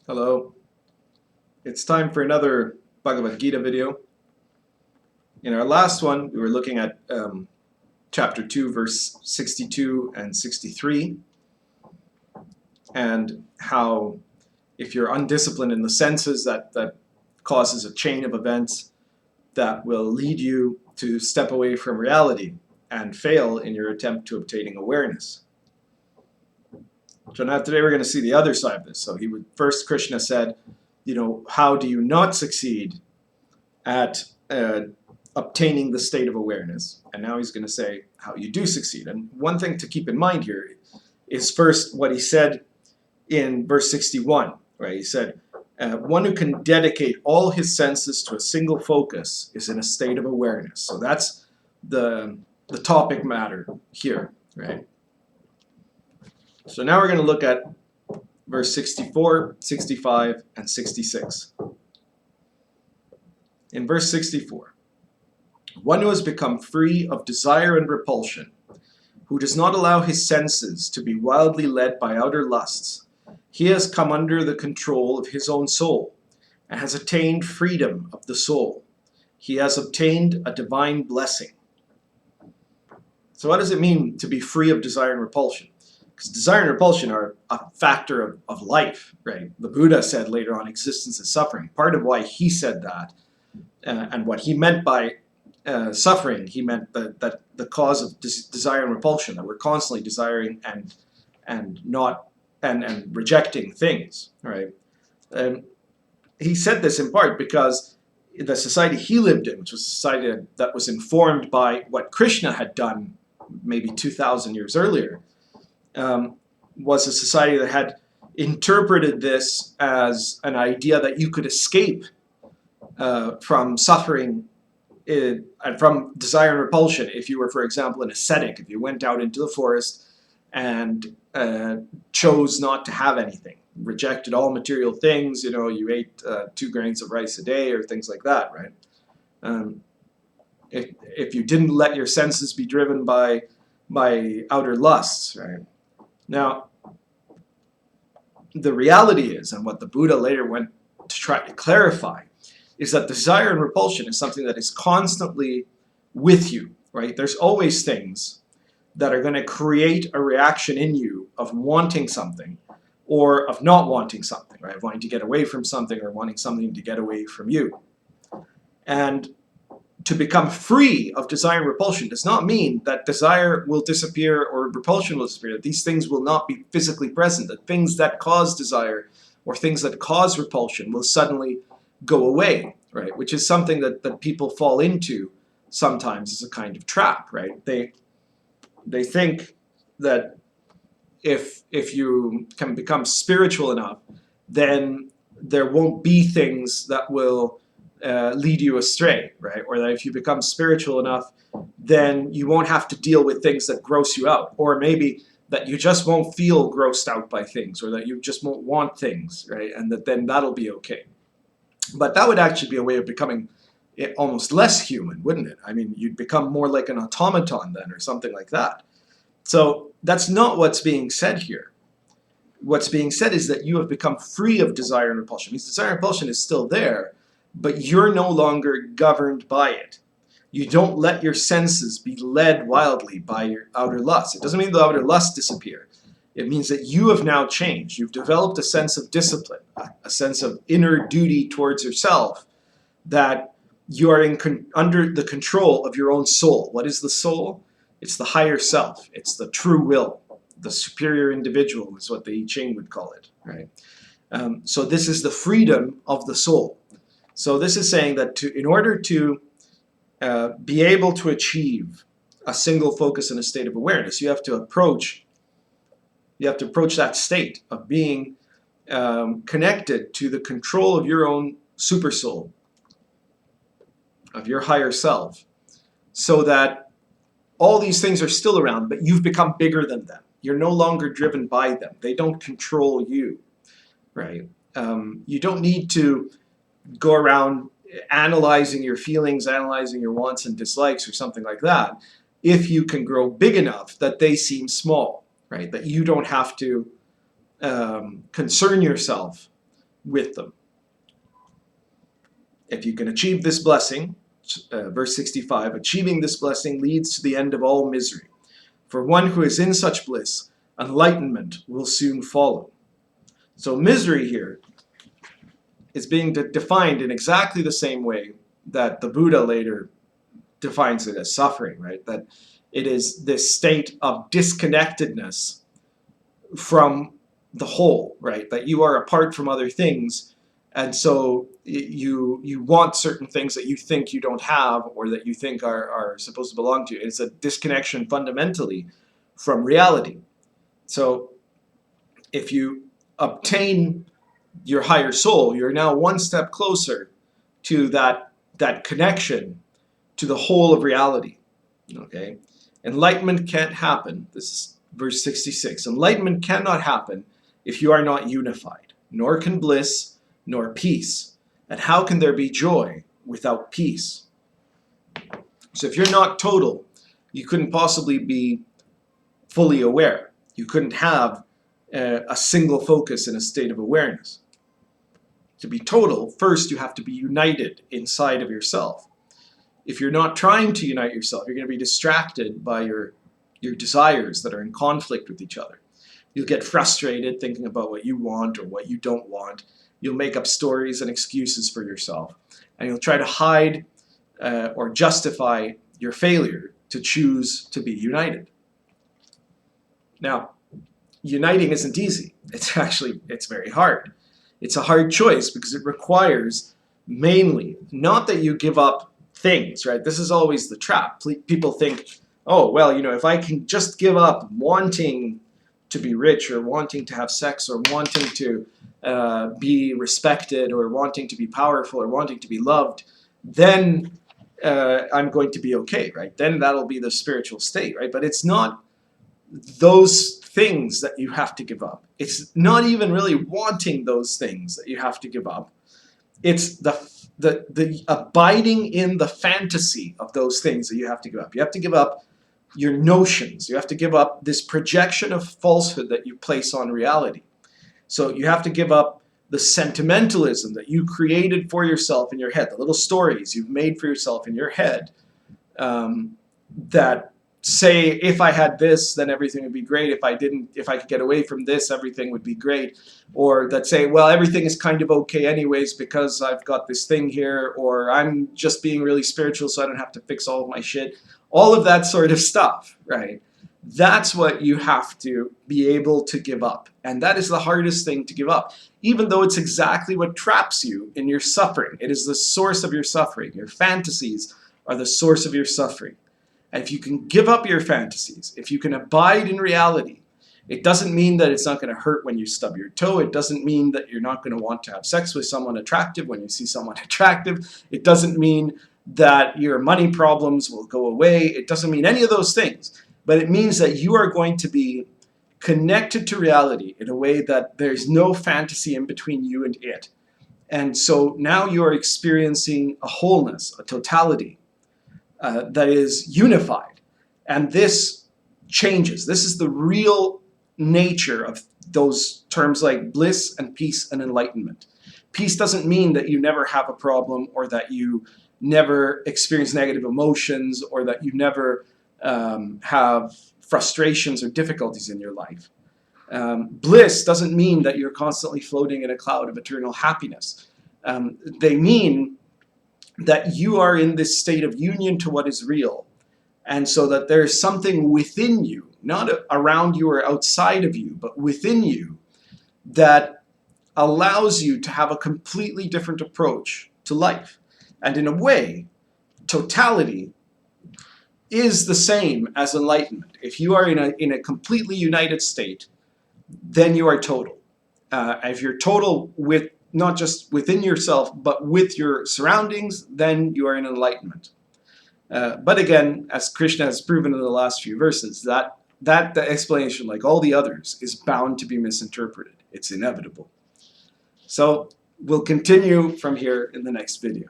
Hello. It's time for another Bhagavad Gita video. In our last one, we were looking at chapter 2, verse 62 and 63, and how if you're undisciplined in the senses, that causes a chain of events that will lead you to step away from reality and fail in your attempt to obtaining awareness. So now today we're going to see the other side of this. So first Krishna said, how do you not succeed at obtaining the state of awareness? And now he's going to say how you do succeed. And one thing to keep in mind here is first what he said in verse 61, right? He said, one who can dedicate all his senses to a single focus is in a state of awareness. So that's the topic matter here, right? So now we're going to look at verse 64, 65, and 66. In verse 64, one who has become free of desire and repulsion, who does not allow his senses to be wildly led by outer lusts, he has come under the control of his own soul and has attained freedom of the soul. He has obtained a divine blessing. So what does it mean to be free of desire and repulsion? Because desire and repulsion are a factor of life, right? The Buddha said later on, existence is suffering. Part of why he said that, and what he meant by suffering, he meant that the cause of desire and repulsion, that we're constantly desiring and rejecting things, right? And he said this in part because the society he lived in, which was a society that was informed by what Krishna had done maybe 2,000 years earlier, was a society that had interpreted this as an idea that you could escape from suffering and from desire and repulsion if you were, for example, an ascetic, if you went out into the forest and chose not to have anything, rejected all material things, you ate 2 grains of rice a day or things like that, right? If you didn't let your senses be driven by outer lusts, right? Now, the reality is, and what the Buddha later went to try to clarify, is that desire and repulsion is something that is constantly with you, right? There's always things that are going to create a reaction in you of wanting something or of not wanting something, right? Of wanting to get away from something or wanting something to get away from you. And to become free of desire and repulsion does not mean that desire will disappear or repulsion will disappear, that these things will not be physically present, that things that cause desire or things that cause repulsion will suddenly go away, right? Which is something that people fall into sometimes as a kind of trap, right? They think that if you can become spiritual enough, then there won't be things that will lead you astray, right? Or that if you become spiritual enough, then you won't have to deal with things that gross you out. Or maybe that you just won't feel grossed out by things, or that you just won't want things, right? And then that'll be okay. But that would actually be a way of becoming almost less human, wouldn't it? I mean, you'd become more like an automaton then, or something like that. So that's not what's being said here. What's being said is that you have become free of desire and repulsion. It means desire and repulsion is still there, but you're no longer governed by it. You don't let your senses be led wildly by your outer lusts. It doesn't mean the outer lusts disappear. It means that you have now changed. You've developed a sense of discipline, a sense of inner duty towards yourself, that you are under the control of your own soul. What is the soul? It's the higher self. It's the true will. The superior individual is what the I Ching would call it, right? So this is the freedom of the soul. So this is saying that in order to be able to achieve a single focus in a state of awareness, you have to approach that state of being connected to the control of your own super soul, of your higher self, so that all these things are still around, but you've become bigger than them. You're no longer driven by them. They don't control you, right? You don't need to go around analyzing your feelings, analyzing your wants and dislikes or something like that, if you can grow big enough that they seem small, right? That you don't have to concern yourself with them. If you can achieve this blessing, verse 65, achieving this blessing leads to the end of all misery. For one who is in such bliss, enlightenment will soon follow. So misery here is being defined in exactly the same way that the Buddha later defines it as suffering, right? That it is this state of disconnectedness from the whole, right? That you are apart from other things, and so you want certain things that you think you don't have or that you think are supposed to belong to you. It's a disconnection fundamentally from reality. So if you obtain your higher soul, you're now one step closer to that connection to the whole of reality. Okay? Enlightenment can't happen. This is verse 66. Enlightenment cannot happen if you are not unified, nor can bliss, nor peace. And how can there be joy without peace? So if you're not total, you couldn't possibly be fully aware. You couldn't have a single focus in a state of awareness. To be total, first you have to be united inside of yourself. If you're not trying to unite yourself, you're going to be distracted by your desires that are in conflict with each other. You'll get frustrated thinking about what you want or what you don't want. You'll make up stories and excuses for yourself. And you'll try to hide or justify your failure to choose to be united. Now, uniting isn't easy. It's very hard. It's a hard choice because it requires mainly, not that you give up things, right? This is always the trap. People think, oh, well, if I can just give up wanting to be rich or wanting to have sex or wanting to be respected or wanting to be powerful or wanting to be loved, then I'm going to be okay, right? Then that'll be the spiritual state, right? But it's not those things that you have to give up. It's not even really wanting those things that you have to give up. It's the abiding in the fantasy of those things that you have to give up. You have to give up your notions. You have to give up this projection of falsehood that you place on reality. So you have to give up the sentimentalism that you created for yourself in your head, the little stories you've made for yourself in your head that say, if I had this, then everything would be great. If I could get away from this, everything would be great. Or that say, well, everything is kind of okay anyways because I've got this thing here, or I'm just being really spiritual so I don't have to fix all of my shit. All of that sort of stuff, right? That's what you have to be able to give up. And that is the hardest thing to give up, even though it's exactly what traps you in your suffering. It is the source of your suffering. Your fantasies are the source of your suffering. And if you can give up your fantasies, if you can abide in reality, it doesn't mean that it's not going to hurt when you stub your toe. It doesn't mean that you're not going to want to have sex with someone attractive when you see someone attractive. It doesn't mean that your money problems will go away. It doesn't mean any of those things. But it means that you are going to be connected to reality in a way that there's no fantasy in between you and it. And so now you are experiencing a wholeness, a totality that is unified. And this changes. This is the real nature of those terms like bliss and peace and enlightenment. Peace doesn't mean that you never have a problem or that you never experience negative emotions or that you never have frustrations or difficulties in your life. Bliss doesn't mean that you're constantly floating in a cloud of eternal happiness. They mean that you are in this state of union to what is real, and so that there's something within you, not around you or outside of you, but within you, that allows you to have a completely different approach to life. And in a way, totality is the same as enlightenment. If you are in a completely united state, then you are total. If you're total with not just within yourself, but with your surroundings, then you are in enlightenment. But again, as Krishna has proven in the last few verses, that explanation, like all the others, is bound to be misinterpreted. It's inevitable. So we'll continue from here in the next video.